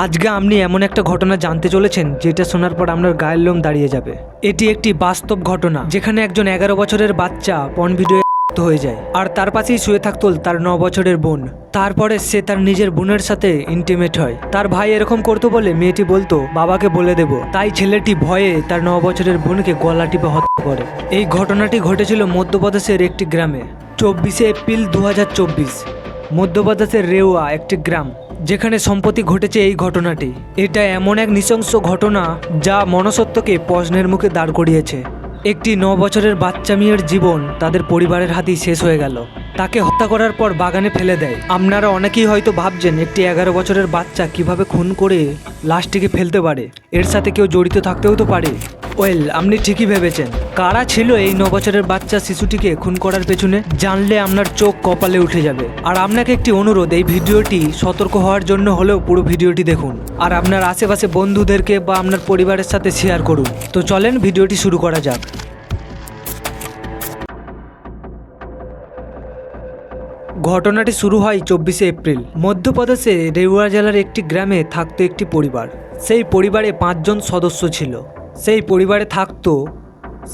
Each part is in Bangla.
আজকে আপনি এমন একটা ঘটনা জানতে চলেছেন যেটা শোনার পর আপনার গায়ের লোম দাঁড়িয়ে যাবে। এটি একটি বাস্তব ঘটনা যেখানে একজন 11 বছরের বাচ্চা পর্ন ভিডিও হয়ে যায় আর তার পাশেই শুয়ে থাকতো তার 9 বছরের বোন। তারপরে সে তার নিজের বোনের সাথে ইন্টিমেট হয়। তার ভাই এরকম করতো বলে মেয়েটি বলতো বাবাকে বলে দেব। তাই ছেলেটি ভয়ে তার 9 বছরের বোনকে গলা টিপে হত্যা করে। এই ঘটনাটি ঘটেছিল মধ্যপ্রদেশের একটি গ্রামে 24শে এপ্রিল 2024। মধ্যপ্রদেশের রেওয়া একটি গ্রাম যেখানে সম্প্রতি ঘটেছে এই ঘটনাটি। এটা এমন এক নৃশংস ঘটনা যা মনুষ্যত্বকে প্রশ্নের মুখে দাঁড় করিয়েছে। একটি 9 বছরের বাচ্চা মেয়ের জীবন তাদের পরিবারের হাতেই শেষ হয়ে গেল। তাকে হত্যা করার পর বাগানে ফেলে দেয়। আপনারা অনেকেই হয়তো ভাবছেন একটি 11 বছরের বাচ্চা কিভাবে খুন করে লাশটিকে ফেলতে পারে, এর সাথে কেউ জড়িত থাকতেও তো পারে। ওয়েল, আপনি ঠিকই ভেবেছেন। কারা ছিল এই 9 বছরের বাচ্চা শিশুটিকে খুন করার পেছনে? জানলে আপনার চোখ কপালে উঠে যাবে। আর আপনাকে একটি অনুরোধ, এই ভিডিওটি সতর্ক হওয়ার জন্য হলেও পুরো ভিডিওটি দেখুন আর আপনার আশেপাশে বন্ধুদেরকে বা আপনার পরিবারের সাথে শেয়ার করুন। তো চলেন ভিডিওটি শুরু করা যাক। ঘটনাটি শুরু হয় 24শে এপ্রিল। মধ্যপ্রদেশে রেওয়া জেলার একটি গ্রামে থাকতো একটি পরিবার। সেই পরিবারে 5 জন সদস্য ছিল। সেই পরিবারে থাকতো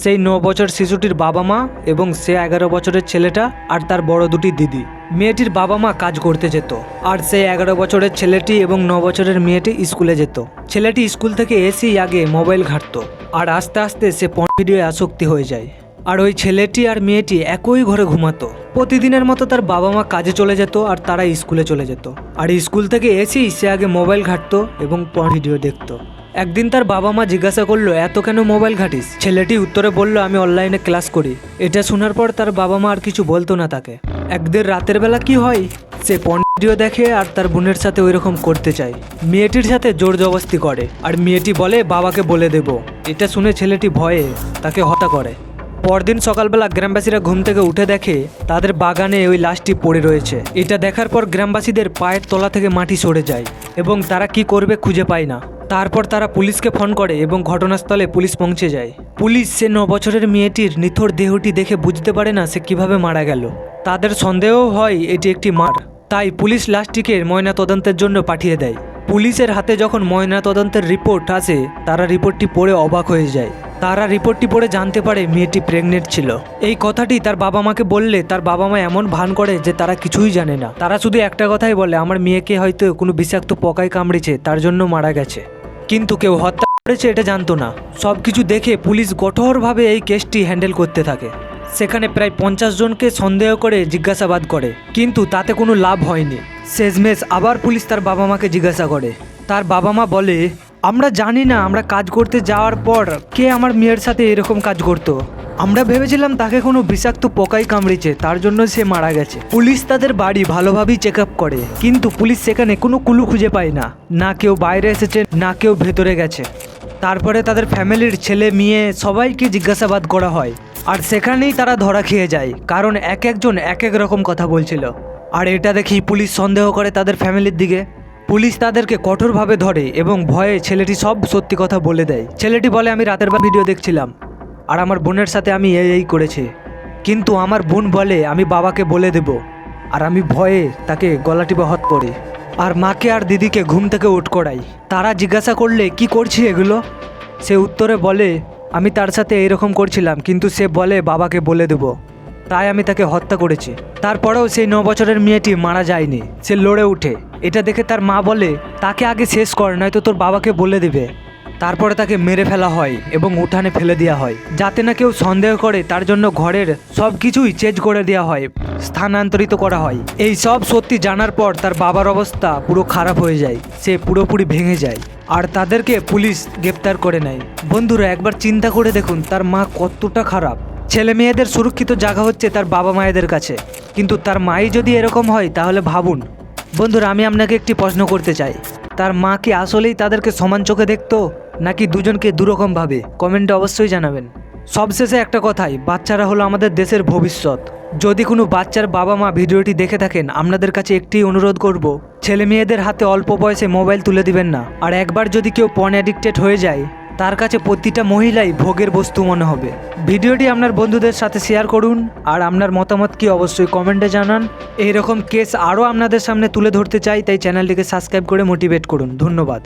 সেই 9 বছর শিশুটির বাবা মা এবং সে 11 বছরের ছেলেটা আর তার বড় দুটি দিদি। মেয়েটির বাবা মা কাজ করতে যেত আর সেই 11 বছরের ছেলেটি এবং 9 বছরের মেয়েটি স্কুলে যেত। ছেলেটি স্কুল থেকে এসেই আগে মোবাইল ঘাঁটতো আর আস্তে আস্তে সে পর্ন ভিডিওয়ে আসক্তি হয়ে যায়। আর ওই ছেলেটি আর মেয়েটি একই ঘরে ঘুমাতো। প্রতিদিনের মতো তার বাবা মা কাজে চলে যেত আর তারা স্কুলে চলে যেত। আর স্কুল থেকে এসেই সে আগে মোবাইল ঘাঁটতো এবং পর্ন ভিডিও দেখতো। একদিন তার বাবা মা জিজ্ঞাসা করলো, এত কেন মোবাইল ঘাঁটিস? ছেলেটি উত্তরে বলল, আমি অনলাইনে ক্লাস করি। এটা শোনার পর তার বাবা মা আর কিছু বলতো না তাকে। একদিন রাতের বেলা কি হয়, সে পর্ন ভিডিও দেখে আর তার বোনের সাথে ওই রকম করতে চায়। মেয়েটির সাথে জোর জবরদস্তি করে আর মেয়েটি বলে বাবাকে বলে দেব। এটা শুনে ছেলেটি ভয়ে তাকে হত্যা করে। পরদিন সকালবেলা গ্রামবাসীরা ঘুম থেকে উঠে দেখে তাদের বাগানে ওই লাশটি পড়ে রয়েছে। এটা দেখার পর গ্রামবাসীদের পায়ের তলা থেকে মাটি সরে যায় এবং তারা কি করবে খুঁজে পায় না। তারপর তারা পুলিশকে ফোন করে এবং ঘটনাস্থলে পুলিশ পৌঁছে যায়। পুলিশ সে 9 বছরের মেয়েটির নিথর দেহটি দেখে বুঝতে পারে না সে কিভাবে মারা গেল। তাদের সন্দেহ হয় এটি একটি মার। তাই পুলিশ লাশটিকে ময়না তদন্তের জন্য পাঠিয়ে দেয়। পুলিশের হাতে যখন ময়না তদন্তের রিপোর্ট আসে, তারা রিপোর্টটি পড়ে অবাক হয়ে যায়। তারা রিপোর্টটি পড়ে জানতে পারে মেয়েটি প্রেগনেন্ট ছিল। এই কথাটি তার বাবা মাকে বললে তার বাবা মা এমন ভান করে যে তারা কিছুই জানে না। তারা শুধু একটা কথাই বলে, আমার মেয়েকে হয়তো কোনো বিষাক্ত পোকায় কামড়েছে, তার জন্য মারা গেছে। কিন্তু কেউ হত্যা করেছে এটা জানতো না। সব কিছু দেখে পুলিশ কঠোরভাবে এই কেসটি হ্যান্ডেল করতে থাকে। সেখানে প্রায় 50 জনকে সন্দেহ করে জিজ্ঞাসাবাদ করে, কিন্তু তাতে কোনো লাভ হয়নি। শেষমেশ আবার পুলিশ তার বাবা মাকে জিজ্ঞাসা করে। তার বাবা মা বলে, আমরা জানি না, আমরা কাজ করতে যাওয়ার পর কে আমার মেয়ের সাথে এরকম কাজ করতো। আমরা ভেবেছিলাম তাকে কোনো বিষাক্ত পোকাই কামড়েছে, তার জন্য সে মারা গেছে। পুলিশ তাদের বাড়ি ভালোভাবেই চেক আপ করে, কিন্তু পুলিশ সেখানে কোনো ক্লু খুঁজে পায় না। না কেউ বাইরে এসেছে, না কেউ ভেতরে গেছে। তারপরে তাদের ফ্যামিলির ছেলে মেয়ে সবাইকে জিজ্ঞাসাবাদ করা হয় আর সেখানেই তারা ধরা খেয়ে যায়, কারণ এক একজন এক এক রকম কথা বলছিল। আর এটা দেখেই পুলিশ সন্দেহ করে তাদের ফ্যামিলির দিকে। পুলিশ তাদেরকে কঠোরভাবে ধরে এবং ভয়ে ছেলেটি সব সত্যি কথা বলে দেয়। ছেলেটি বলে, আমি রাতের বেলা ভিডিও দেখছিলাম আর আমার বোনের সাথে আমি এই করেছি, কিন্তু আমার বোন বলে আমি বাবাকে বলে দেব। আর আমি ভয়ে তাকে গলা টিপে হত্যা করি আর মাকে আর দিদিকে ঘুম থেকে উঠ করাই। তারা জিজ্ঞাসা করলে কি করছি এগুলো, সে উত্তরে বলে আমি তার সাথে এইরকম করছিলাম, কিন্তু সে বলে বাবাকে বলে দেব, তাই আমি তাকে হত্যা করেছি। তারপরেও সেই 9 বছরের মেয়েটি মারা যায়নি, সে লড়ে ওঠে। এটা দেখে তার মা বলে, তাকে আগে শেষ কর, নয়তো তোর বাবাকে বলে দেবে। তারপরে তাকে মেরে ফেলা হয় এবং উঠানে ফেলে দেওয়া হয়, যাতে না কেউ সন্দেহ করে। তার জন্য ঘরের সব কিছুই চেঞ্জ করে দেওয়া হয়, স্থানান্তরিত করা হয়। এই সব সত্যি জানার পর তার বাবার অবস্থা পুরো খারাপ হয়ে যায়, সে পুরোপুরি ভেঙে যায় আর তাদেরকে পুলিশ গ্রেপ্তার করে নেয়। বন্ধুরা, একবার চিন্তা করে দেখুন তার মা কতটা খারাপ। ছেলে মেয়েদের সুরক্ষিত জায়গা হচ্ছে তার বাবা মায়েদের কাছে, কিন্তু তার মাই যদি এরকম হয় তাহলে ভাবুন। বন্ধুরা, আমি আপনাকে একটি প্রশ্ন করতে চাই, তার মা কি আসলেই তাদেরকে সমান চোখে দেখতো, নাকি দুজনকে দুরকম ভাবে? কমেন্টে অবশ্যই জানাবেন। সবশেষে একটা কথাই, বাচ্চারা হলো আমাদের দেশের ভবিষ্যৎ। যদি কোনো বাচ্চার বাবা মা ভিডিওটি দেখে থাকেন, আপনাদের কাছে একটি অনুরোধ করব, ছেলে মেয়েদের হাতে অল্প বয়সে মোবাইল তুলে দিবেন না। আর একবার যদি কেউ পর্ন অ্যাডিক্টেড হয়ে যায় তার কাছে প্রতিটা মহিলাই ভোগের বস্তু মনে হবে। ভিডিওটি আপনার বন্ধুদের সাথে শেয়ার করুন আর আপনার মতামত কি অবশ্যই কমেন্টে জানান। এইরকম কেস আরও আপনাদের সামনে তুলে ধরতে চাই, তাই চ্যানেলটিকে সাবস্ক্রাইব করে মোটিভেট করুন। ধন্যবাদ।